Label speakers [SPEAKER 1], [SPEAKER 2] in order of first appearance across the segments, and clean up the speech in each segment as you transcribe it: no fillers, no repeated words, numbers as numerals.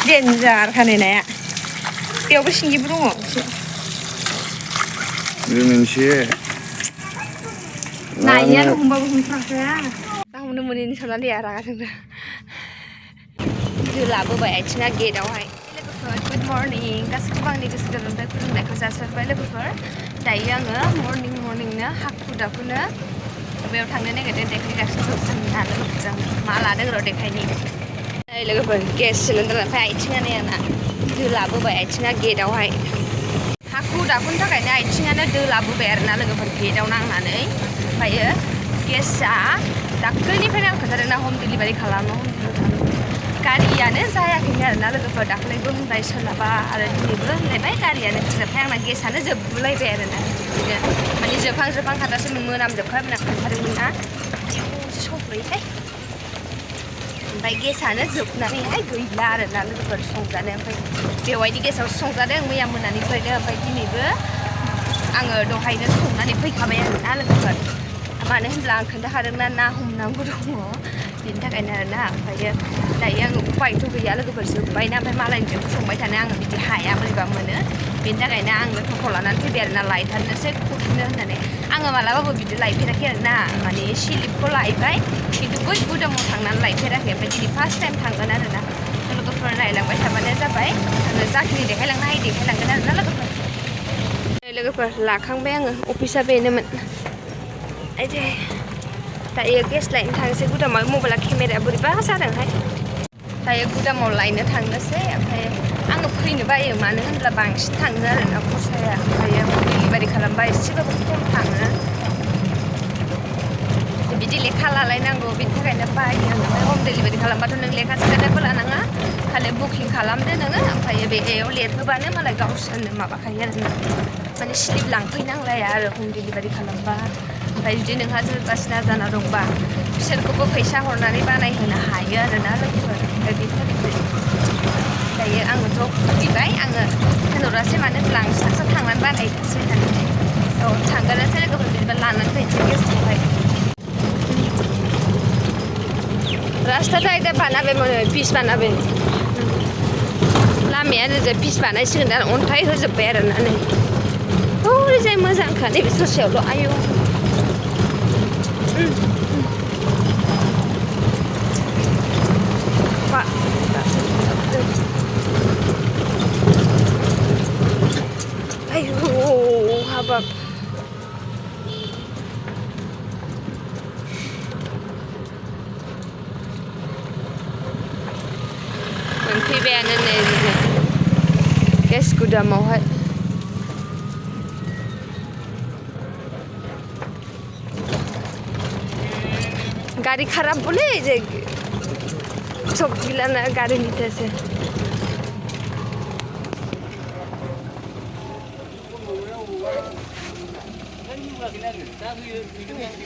[SPEAKER 1] Denjar खानाया बेयावबो सिंगिबो दङ
[SPEAKER 2] बे मोनसे
[SPEAKER 1] नायानो हमबाबो हमथाराखैया ना हमनो मोनैनि साननानै रागा जोंदों लाबोबाय आथिङा गेटआवहाय लोगोफोर गुड मर्निं गासैखौबो आंनि गोसो गोरबोनिफ्राय खुलुमनायखौ जासिहरबाय लोगोफोर दायो आङो मर्निंनो हाखु दाखुनो बेयाव थांनो नागिरदों देखायगासिनो जोंना लोगोफोरजों मा लादों र' देखायनि लोगोफोर गेस सिलिन्डार ओमफ्राय आथिङानो आंना लाबोबाय आथिङा गेटआवहाय हाखु दाखुनि थाखायनो आथिङानो लाबोबाय आरोना लोगोफोर गेटआव नांनानै ओमफ्रायो गेसआ दाख्लैनिफ्रायनो आं खोन्थादोंना हम डिलिभारि खालामो गारियानो जायाखैनो आरोना लोगोफोर दाख्लैबो होनबाय सोलाबा आरो दिनैबो होनलायबाय गारियानो जोबबाय आंना गेसआनो जोबलायबाय आरोना बिदिनो माने जोबहां खादासो मोनामजोबखाबाय आं खोन्थादोंमोन ना सौफैहाय ओमफ्राय गेसआनो जोबनानैहाय गैला आरोना लोगोफोर संजानो ओमफ्राय बेवायनि गेसाव संजादों मैया मोनानिफ्रायनो ओमफ्राय दिनैबो आङो दहायनो संनानै फैखाबाय आरोना लोगोफोर मानो होनब्ला आं खोन्थाखादोंना ना हमनांगौ दङ बेनि थाखायनो आरोना ओमफ्रायो दायो आङो उपायथ' गैया लोगोफोर जोब्बायना ओमफ्राय मालायनिजों संबाय थानो आङो बिदि हाया बोरैबा मोनो बेनि थाखायनो आङो थख' लानानै फैबाय आरोना लायथारनोसै खुरनो होननानै आङो मालाबाबो बिदि लायफेराखै आरोना माने सिलिपखौ लायबाय खिन्थु बै गुदामाव थांनानै लायफेराखै ओमफ्राय दिनै फार्स्ट टाइम थांगोन आरोना लोगोफोर नायलांबाय थाबानो जाबाय आङो जाखिनि देखायलांनो हायो देखायलांगोन आरोना लोगोफोर लाखांबाय आङो अफिसा बेनोमोन आइदे दायो गेस लायनो थांनोसै गुदामाव मबाइला केमेराया बोरैबा जादोंहाय दायो गुदामाव लायनो थांनोसै ओमफ्राय आङो फैनो बायो मानो होनब्ला बांसिन थाङो आरोना खरसाया ओमफ्रायो डिलिभारि खालामबा एसेबाबो खम थाङो बिदि लेखा लालायनांगौ बिनि थाखायनो बायो ओमफ्राय हम डिलिभारि खालामबाथ' नों लेखा सेखाबो लानाङा खालि बुकिं खालामदो नोङो ओमफ्राय बेयाव लिरहोबानो मालाय गावसोरनो माबाखायो आरोना माने स्लिप लांफैनांलाया आरो हम डिलिभारि खालामबा ओमफ्राय जुदि नोंहा सोरबा सिना जाना दंबा बिसोरखौबो फैसा हरनानै बानायहोनो हायो आरोना लोगोफोर ओमफ्राय बेफोर दायो आङोथ' फैबाय आङो होनहरासै मानो होनब्ला आं साक्सेस थांनानै बानायनोसै होननानै थांगोनसै लोगोफोर जेनेबा लानानै फैनोसै गेसखौहाय रास्ताथ' आयदा बानायबाय पिस बानायबाय लामाया ओरैजाय पिस बानायसिगोन दा अन्थाइ होजोब्बाय आरोना नै ओरैजाय मोजांखा नैबे ससेयावल' आयौ आयौ हाबाब मोनफैबायानो नै गेस गुदामावहाय गाड़ी खराब बोले जे सब गिलाना गाड़ी नीचे से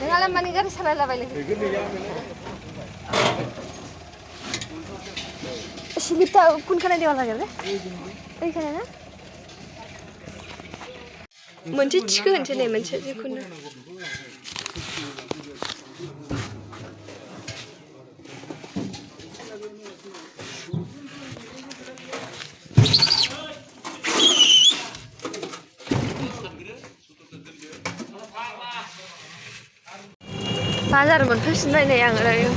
[SPEAKER 1] नोंहालाय मानि गारि सालायलाबायलै सिलिपटा कोनखाना देवा लागेल ओइखाना ना मोनसे थिखो होनसै नै मोनसे जिखुनु बाजार मोनफैफिनबाय नै आङो दायो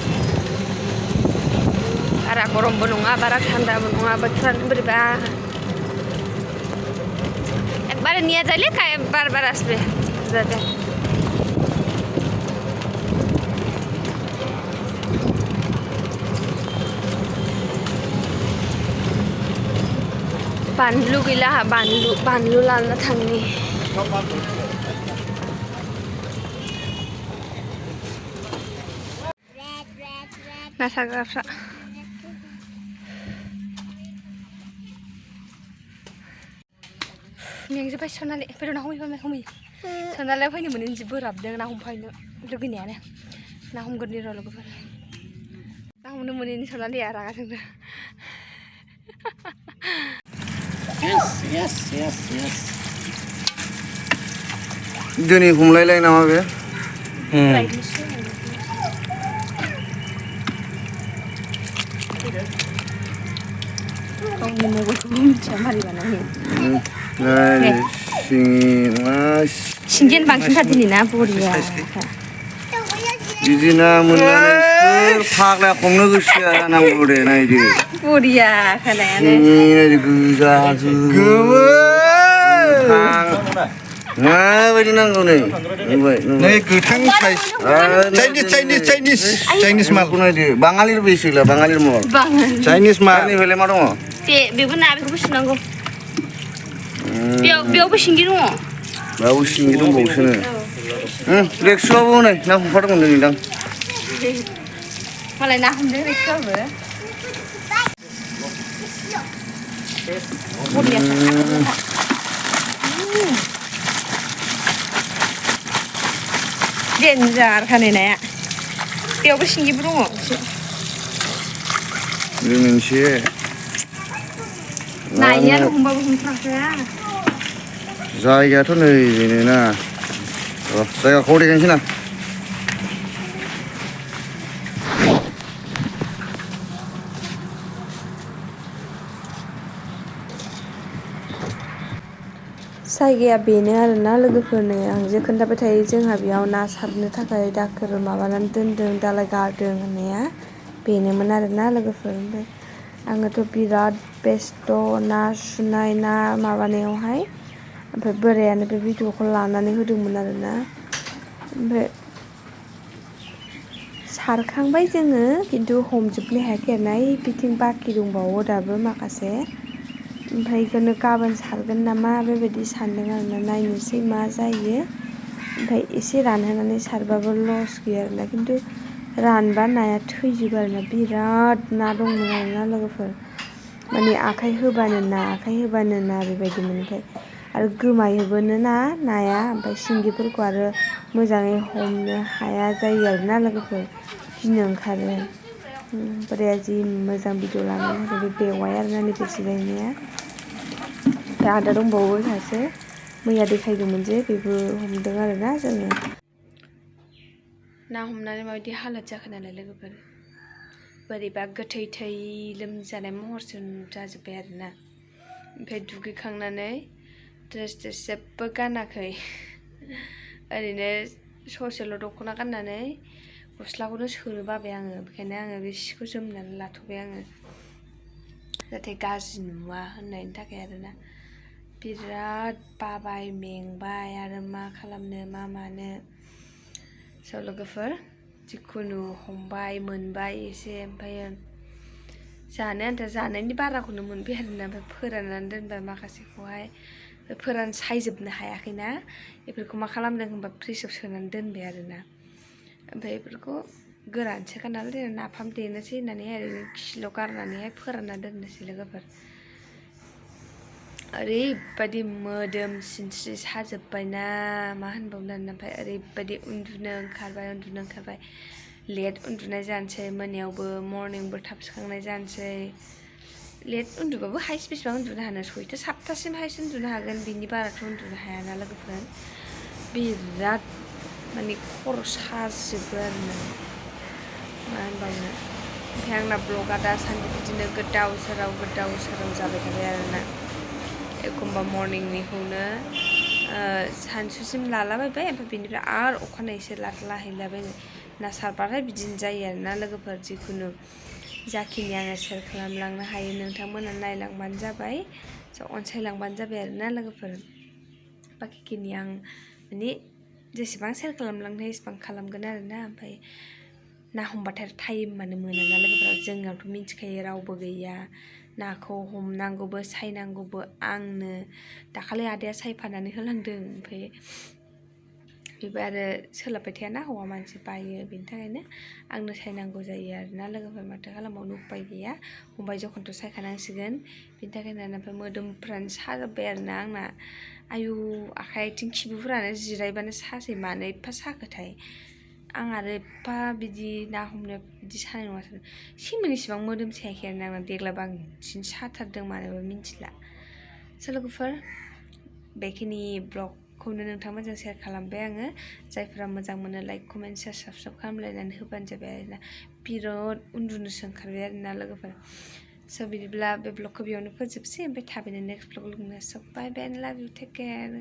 [SPEAKER 1] बारा गरमबो नङा बारा थान्दाबो नङा बोथोरानो बोरैबा एकबारे निया जायले काय बार बार আসবে जाते बानलु गैला बानलु लाना थांनि ना सारग्राफ्रा मेंजोब्बाय सनालि फैद' ना हमै सनालिया फैनो मोनो जि बोराबदों ना हमफैनो लुगैनायानो ना हमगोरनि र' लोगोफोर ना हमनो मोनैनि सनालिया रागा जोंदों
[SPEAKER 2] yes दिनै हमलायलाय नामा बे
[SPEAKER 1] गावनि मबाइलखौबो मिथिया मारै बानायो
[SPEAKER 2] सिंगि नङा
[SPEAKER 1] सिंगियानो बांसिन थादिनि ना बरिया
[SPEAKER 2] बिदि ना मोननानै सोर फाग्ला हमनो गोसो जानांगौ दे नायदो
[SPEAKER 1] बरिया खानायानो
[SPEAKER 2] सिंगि गोजा गोमो माबायदि नांगौ नै नुबाय
[SPEAKER 3] नै गोथां साइज चाइनिस माल
[SPEAKER 2] नायदो बाङालिर बेसोला बाङालिर माल
[SPEAKER 3] चाइनिस माल
[SPEAKER 2] बेलाय मा दङ
[SPEAKER 1] दे बेबो ना बेखौबो सुनांगौ बेयावबो सिंगि दङ
[SPEAKER 2] बाव सिंगि दंबावोसोनो रेक्सुआबो नै ना हमफादोंमोन नोंदां
[SPEAKER 1] मालाय ना हमदों रेक्सुआबो देन्जार खानाय नाया बेयावबो सिंगिबो दङ
[SPEAKER 2] बे मोनसे
[SPEAKER 1] नायानो हमबाबो हमथाराखै
[SPEAKER 2] जायगायाथ' नै बेनो ना जायगाखौ देखायनोसै ना
[SPEAKER 1] जायगाया बेनो आरोना लोगोफोरनो आं जे खोन्थाबाय थायो जोंहा बेयाव ना सारनो थाखाय दाखोर माबानानै दोनदों दालाय गारदों होननाया बेनोमोन आरोना लोगोफोर ओमफ्राय आङोथ' बिराद बेस्थ' ना सुनाय ना माबानायावहाय ओमफ्राय बोरायानो बे भिडिअखौ लानानै होदोंमोन आरोना ओमफ्राय सारखांबाय जोङो खिन्थु हमजोबनो हायाखै आरोना बिथिं बाखि दंबावो दाबो माखासे ओमफ्राय बेखौनो गाबोन सारगोन नामा बेबायदि सानदों आरोना नायनोसै मा जायो ओमफ्राय एसे रानहोनानै सारबाबो लस गैया आरोना खिन्थु रानबा नाया थैजोबो आरोना बिराद ना दंमोन आरोना लोगोफोर माने आखाइ होबानो ना बेबायदिमोन ओमफ्राय आरो गोमायोबोनो ना नाया ओमफ्राय सिंगिफोरखौ आरो मोजाङै हमनो हाया जायो आरोना लोगोफोर गिनो ओंखारो बोराया जि मोजां भिडिअ लानानै होदों बे बेवाय आरोना नैबे जिरायनाया ओमफ्राय आदा दंबावो सासे मैया देखायदोंमोन जे बेबो हमदों आरोना जोङो ना हमनानै माबायदि हालोद जाखो नालाय लोगोफोर बोरैबा गोथै थै लोमजानाय महरसो जाजोब्बाय आरोना ओमफ्राय दुगैखांनानै ड्रेस जेबो गानाखै ओरैनो ससेल' दख'ना गाननानै गस्लाखौनो सोनो बाबाय आङो बेखायनो आङो बे सिखौ जोमनानै लाथ'बाय आङो जाहाथे गाज्रि नुवा होननायनि थाखाय आरोना बिराद बाबाय मेंबाय आरो मा खालामनो मा मानो स' लोगोफोर जिखुनु हमबाय मोनबाय एसे ओमफ्राय जानो आन्था जानायनि बाराखौनो मोनबाय आरोना ओमफ्राय फोराननानै दोनबाय माखासेखौहाय फोरान सायजोबनो हायाखैना बेफोरखौ मा खालामदों होनबा फ्रिजआव सोनानै दोनबाय आरोना ओमफ्राय बेफोरखौ गोरानसोखा नालाय नाफाम देनोसै होननानै ओरैनो खिल' गारनानैहाय फोरानना दोननोसै लोगोफोर ओरैबायदि मोदोम सिनस्रि साजोब्बायना मा होनबावनो ओमफ्राय ओरैबायदि उन्दुनो ओंखारबाय लेट उन्दुनाय जानोसै मोनायावबो मर्निंबो थाब सिखांनाय जानोसै लेट उन्दुबाबो हाइस बेसेबां उन्दुनो हानो 6टा 7टासिम हाइस उन्दुनो हागोन बिनि बाराथ' उन्दुनो हायाना लोगोफोर बिराद माने खर' साजोबो आरोना मा होनबावनो ओमफ्राय आंना ब्लगा दासान्दि बिदिनो गोदाव सोराव जाबाय थाबाय आरोना एखमबा मर्निंनिखौनो सानसुसिम लालाबायबाय ओमफ्राय बेनिफ्राय आरो अखानायैसो लाहैलाबायबाय ना सारबाथाय बिदिनो जायो आरोना लोगोफोर जिखुनु जाखिनि आङो सेयार खालामलांनो हायो नोंथांमोना नायलांबानो जाबाय अनसायलांबानो जाबाय आरोना लोगोफोर बाखिखिनि आं माने जेसेबां सेयार खालामलांनो एसेबां खालामगोन आरोना ओमफ्राय ना हमबाथाय टाइमानो मोनाना लोगोफोरा जोंनावथ' मिथिखायो रावबो गैया नाखौ हमनांगौबो सायनांगौबो आंनो दाखालि आदाया सायफानानै होलांदों ओमफ्राय बेबो आरो सोलाबबाय थायाना हौवा मानसि बायो बेनि थाखायनो आंनो सायनांगौ जायो आरोना लोगोफोर माथो खालामबावनो उपाय गैया हमबाय जखनथ' सायखानांसिगोन बेनि थाखायनो ओमफ्राय मोदोमफ्रानो साजोब्बाय आरोना आंना आयु आखाइ आथिं खिबुफोरानो जिरायबानो सासै मानो एफा साखोथाय आं आरो एफा बिदि ना हमनायाव बिदि सानाय नङा सेमोन इसिबां मोदोम सायाखै आरोना आंना देग्लाय बांसिन साथारदों मानोबा मिन्थिला स' लोगोफोर बेखिनि ब्लगखौनो नोंथांमोनजों सेयार खालामबाय आङो जायफोरा मोजां मोनो लाइक कमेन्ट शेयार साबस्क्राइब खालामलायनानै होबानो जाबाय आरोना बिराद उन्दुनोसो ओंखारबाय आरोना लोगोफोर स' बिदिब्ला बे ब्लगखौ बेयावनो फोजोबसै ओमफ्राय थाबैनो नेक्स्ट ब्लग लोगो मोनसै बाय बाय एन्ड लाभ इउ टेक केयार